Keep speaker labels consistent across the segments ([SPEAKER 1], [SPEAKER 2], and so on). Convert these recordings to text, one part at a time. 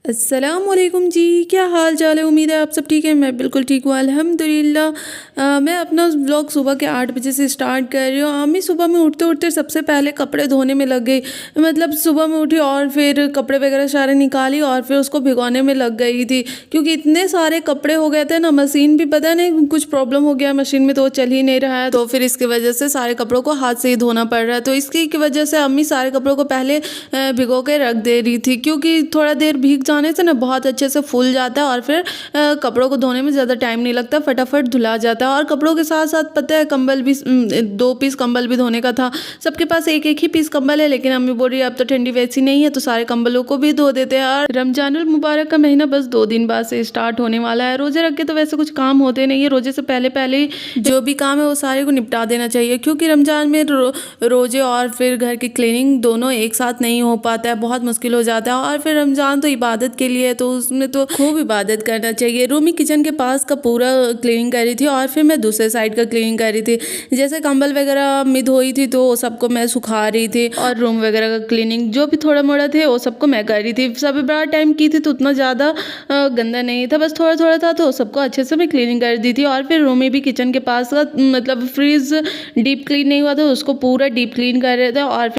[SPEAKER 1] अस्सलामुअलैकुम जी, क्या हाल चाल है। उम्मीद है आप सब ठीक है। मैं बिल्कुल ठीक हूँ अल्हम्दुलिल्लाह। मैं अपना व्लॉग सुबह के 8 बजे से स्टार्ट कर रही हूँ। अम्मी सुबह में उठते उठते सबसे पहले कपड़े धोने में लग गई। मतलब सुबह में उठी और फिर कपड़े वगैरह सारे निकाली और फिर उसको भिगोने में लग गई थी, क्योंकि इतने सारे कपड़े हो गए थे ना। मशीन भी पता नहीं कुछ प्रॉब्लम हो गया मशीन में, तो वो चल ही नहीं रहा है, तो फिर इसकी वजह से सारे कपड़ों को हाथ से ही धोना पड़ रहा है। तो इसकी की वजह से अम्मी सारे कपड़ों को पहले भिगो के रख दे रही थी, क्योंकि थोड़ा देर भीग जाने से ना बहुत अच्छे से फूल जाता है और फिर कपड़ों को धोने में ज़्यादा टाइम नहीं लगता, फटाफट धुला जाता है। और कपड़ों के साथ साथ पता है कंबल भी 2 पीस कंबल भी धोने का था। सबके पास एक एक ही पीस कंबल है, लेकिन अम्मी बोल रही है अब तो ठंडी वैसी नहीं है, तो सारे कंबलों को भी धो देते हैं। और रमजानुल मुबारक का महीना बस 2 दिन बाद से स्टार्ट होने वाला है। रोजे रख के तो वैसे कुछ काम होते नहीं है, रोजे से पहले पहले ही जो भी काम है वो सारे को निपटा देना चाहिए, क्योंकि रमजान में रोजे और फिर घर की क्लीनिंग दोनों एक साथ नहीं हो पाता है, बहुत मुश्किल हो जाता है। और फिर रमजान तो इबादत के लिए है, तो उसमें तो खूब इबादत करना चाहिए। रूमी किचन के पास का पूरा क्लीनिंग कर रही थी और फिर मैं दूसरे साइड का क्लीनिंग कर रही थी। जैसे कंबल वगैरह मैं धोई थी तो सबको मैं सुखा रही थी, और रूम वगैरह का क्लीनिंग जो भी थोड़ा मोड़ा थे वो सबको मैं कर रही थी। सब बड़ा टाइम की थी तो उतना ज़्यादा गंदा नहीं था, बस थोड़ा थोड़ा था, तो सबको अच्छे से मैं क्लीनिंग कर दी थी। और फिर रूमी भी किचन के पास का मतलब फ्रिज डीप क्लीन नहीं हुआ था, उसको पूरा डीप क्लीन कर रहे थे। और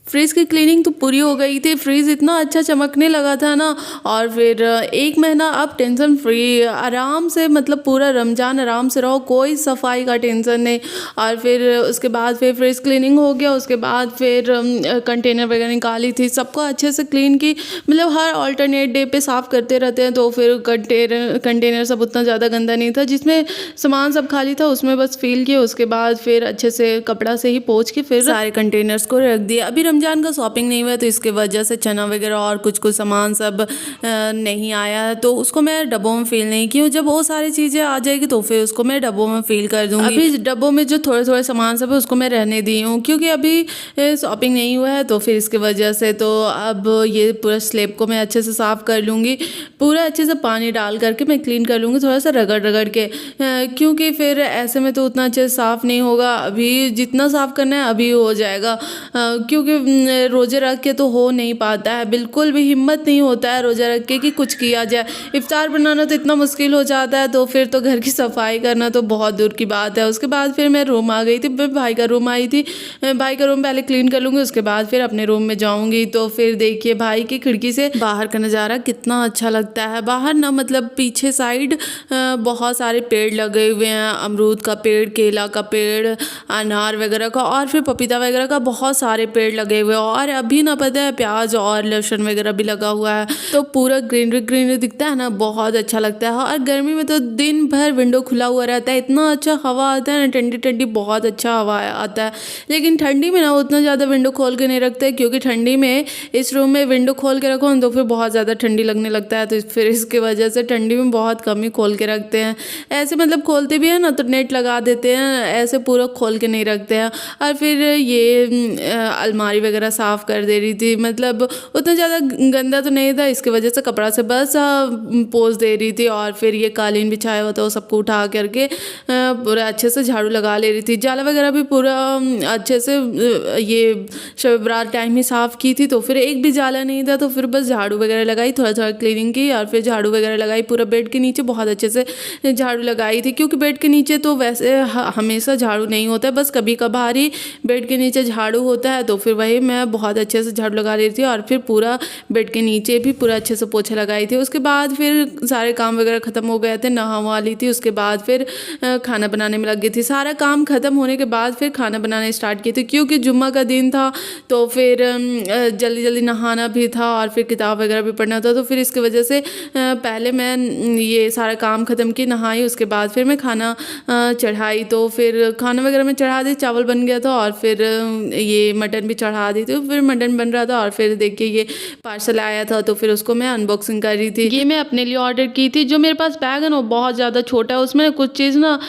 [SPEAKER 1] फ्रिज की क्लीनिंग तो पूरी हो गई थी। फ्रिज इतना अच्छा चमकने लगा था ना। और फिर 1 महीना अब टेंशन फ्री आराम से, मतलब पूरा रमजान आराम से रहो, कोई सफाई का टेंशन नहीं। और फिर उसके बाद फिर फ्रिज क्लीनिंग हो गया। उसके बाद फिर कंटेनर वगैरह निकाली थी, सबको अच्छे से क्लीन की। मतलब हर ऑल्टरनेट डे पे साफ़ करते रहते हैं, तो फिर कंटेनर सब उतना ज़्यादा गंदा नहीं था। जिसमें सामान सब खाली था उसमें बस फिल किए। उसके बाद फिर अच्छे से कपड़ा से ही पोंछ के फिर सारे कंटेनर्स को रख दिया। अभी रमजान का शॉपिंग नहीं हुआ, तो इसके वजह से चना वगैरह और कुछ कुछ सामान सब नहीं आया है, तो उसको मैं डब्बों में फिल नहीं की। जब वो सारी चीज़ें आ जाएगी तो फिर उसको मैं डब्बों में फिल कर दूँगी। अभी डब्बों में जो थोड़े थोड़े सामान सब है उसको मैं रहने दी हूँ, क्योंकि अभी शॉपिंग नहीं हुआ है, तो फिर इसके वजह से तो अब ये पूरा स्लेब को मैं अच्छे से साफ़ कर लूँगी। पूरा अच्छे से पानी डाल करके मैं क्लीन कर लूँगी, थोड़ा सा रगड़ रगड़ के, क्योंकि फिर ऐसे में तो उतना अच्छे से साफ़ नहीं होगा। अभी जितना साफ़ करना है अभी हो जाएगा, क्योंकि रोज़े रख के तो हो नहीं पाता है, बिल्कुल भी हिम्मत नहीं होता है रोज़ा रख के कि कुछ किया जाए। इफ्तार बनाना तो इतना मुश्किल हो जाता है, तो फिर तो घर की सफाई करना तो बहुत दूर की बात है। उसके बाद फिर मैं रूम आ गई थी, मैं भाई का रूम आई थी। भाई का रूम पहले क्लीन कर लूँगी, उसके बाद फिर अपने रूम में जाऊँगी। तो फिर देखिए भाई की खिड़की से बाहर का नज़ारा कितना अच्छा लगता है। बाहर ना मतलब पीछे साइड बहुत सारे पेड़ लगे हुए हैं, अमरूद का पेड़, केला का पेड़, अनार वगैरह का, और फिर पपीता वगैरह का बहुत सारे पेड़ लगे हुए हैं। और अभी ना पता है प्याज और लहसुन वगैरह भी लगा हुआ है, तो पूरा ग्रीनरी ग्रीनरी दिखता है ना, बहुत अच्छा लगता है। और गर्मी में तो दिन भर विंडो खुला हुआ रहता है, इतना अच्छा हवा आता है ना, ठंडी ठंडी बहुत अच्छा हवा आता है। लेकिन ठंडी में ना उतना ज़्यादा विंडो खोल के नहीं रखते, क्योंकि ठंडी में इस रूम में विंडो खोल के रखो तो फिर बहुत ज़्यादा ठंडी लगने लगता है, तो फिर इसके वजह से ठंडी में बहुत कम ही खोल के रखते हैं। ऐसे मतलब खोलते भी हैं ना तो नेट लगा देते हैं, ऐसे पूरा खोल के नहीं रखते हैं। और फिर ये अलमारी वगैरह साफ़ कर दे रही थी, मतलब उतना ज़्यादा गंदा तो नहीं था, इसकी वजह से कपड़ा से बस पोंछ दे रही थी। और फिर ये कालीन बिछाया हुआ था वो सबको उठा करके पूरा अच्छे से झाड़ू लगा ले रही थी। जाला वगैरह भी पूरा अच्छे से ये शब बरात टाइम ही साफ़ की थी, तो फिर एक भी जाला नहीं था, तो फिर बस झाड़ू वगैरह लगाई, थोड़ा थोड़ा क्लीनिंग की और फिर झाड़ू वगैरह लगाई। पूरा बेड के नीचे बहुत अच्छे से झाड़ू लगाई थी, क्योंकि बेड के नीचे तो वैसे हमेशा झाड़ू नहीं होता है, बस कभी कभार ही बेड के नीचे झाड़ू होता है, तो फिर वही मैं बहुत अच्छे से झाड़ू लगा रही थी और फिर पूरा बेड के नीचे भी पूरा अच्छे से पोछा लगाई थी। उसके बाद फिर सारे काम वगैरह ख़त्म हो गए थे, नहा वहा ली थी। उसके बाद फिर खाना बनाने में लग गई थी। सारा काम ख़त्म होने के बाद फिर खाना बनाना स्टार्ट किए थे, क्योंकि जुम्मा का दिन था तो फिर जल्दी जल्दी नहाना भी था और फिर किताब वगैरह भी पढ़ना था। तो फिर इसकी वजह से पहले मैं ये सारा काम ख़त्म की, नहाई, उसके बाद फिर मैं खाना चढ़ाई। तो फिर खाना वगैरह में चढ़ा दी, चावल बन गया था और फिर ये मटन भी चढ़ा दी। तो फिर मटन बन रहा था और फिर देखिए ये पार्सल आया था, तो फिर उसको मैं अनबॉक्सिंग कर रही थी। ये मैं अपने लिए ऑर्डर की थी। जो मेरे पास बैग है ना वो बहुत ज़्यादा छोटा है, उसमें कुछ चीज़ ना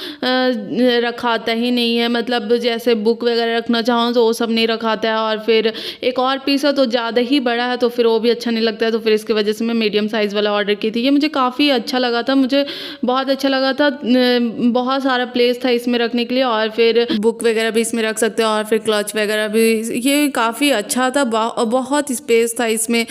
[SPEAKER 1] रखाता ही नहीं है, मतलब जैसे बुक वगैरह रखना चाहो तो वो सब नहीं रखाता है। और फिर एक और पीस है तो ज़्यादा ही बड़ा है, तो फिर वो भी अच्छा नहीं लगता है। तो फिर इसकी वजह से मैं मीडियम साइज़ वाला ऑर्डर की थी। ये मुझे काफ़ी अच्छा लगा था, मुझे बहुत अच्छा लगा था। बहुत सारा प्लेस था इसमें रखने के लिए और फिर बुक वगैरह भी इसमें रख सकते हो और फिर क्लच वगैरह भी। ये काफ़ी अच्छा था, बहुत स्पेस था इसमें।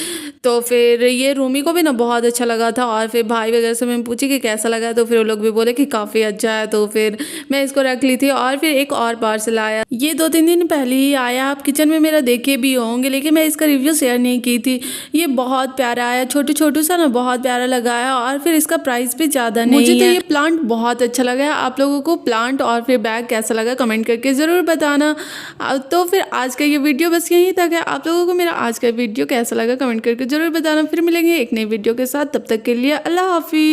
[SPEAKER 1] तो फिर ये रूमी को भी ना बहुत अच्छा लगा था और फिर भाई वगैरह से मैं पूछी कि कैसा लगा, तो फिर वो लोग भी बोले कि काफ़ी अच्छा है। तो फिर मैं इसको रख ली थी और फिर एक और पार्सल आया, ये 2-3 दिन पहले ही आया। आप किचन में मेरा देखे भी होंगे, लेकिन मैं इसका रिव्यू शेयर नहीं की थी। ये बहुत प्यारा आया, छोटू छोटू सा ना, बहुत प्यारा लगा है और फिर इसका प्राइस भी ज़्यादा नहीं है। मुझे तो ये प्लांट बहुत अच्छा लगा है। आप लोगों को प्लांट और फिर बैग कैसा लगा कमेंट करके ज़रूर बताना। तो फिर आज का ये वीडियो बस यहीं तक है। आप लोगों को मेरा आज का वीडियो कैसा लगा कमेंट करके ज़रूर बताना। फिर मिलेंगे एक नई वीडियो के साथ, तब तक के लिए अल्लाह हाफिज़।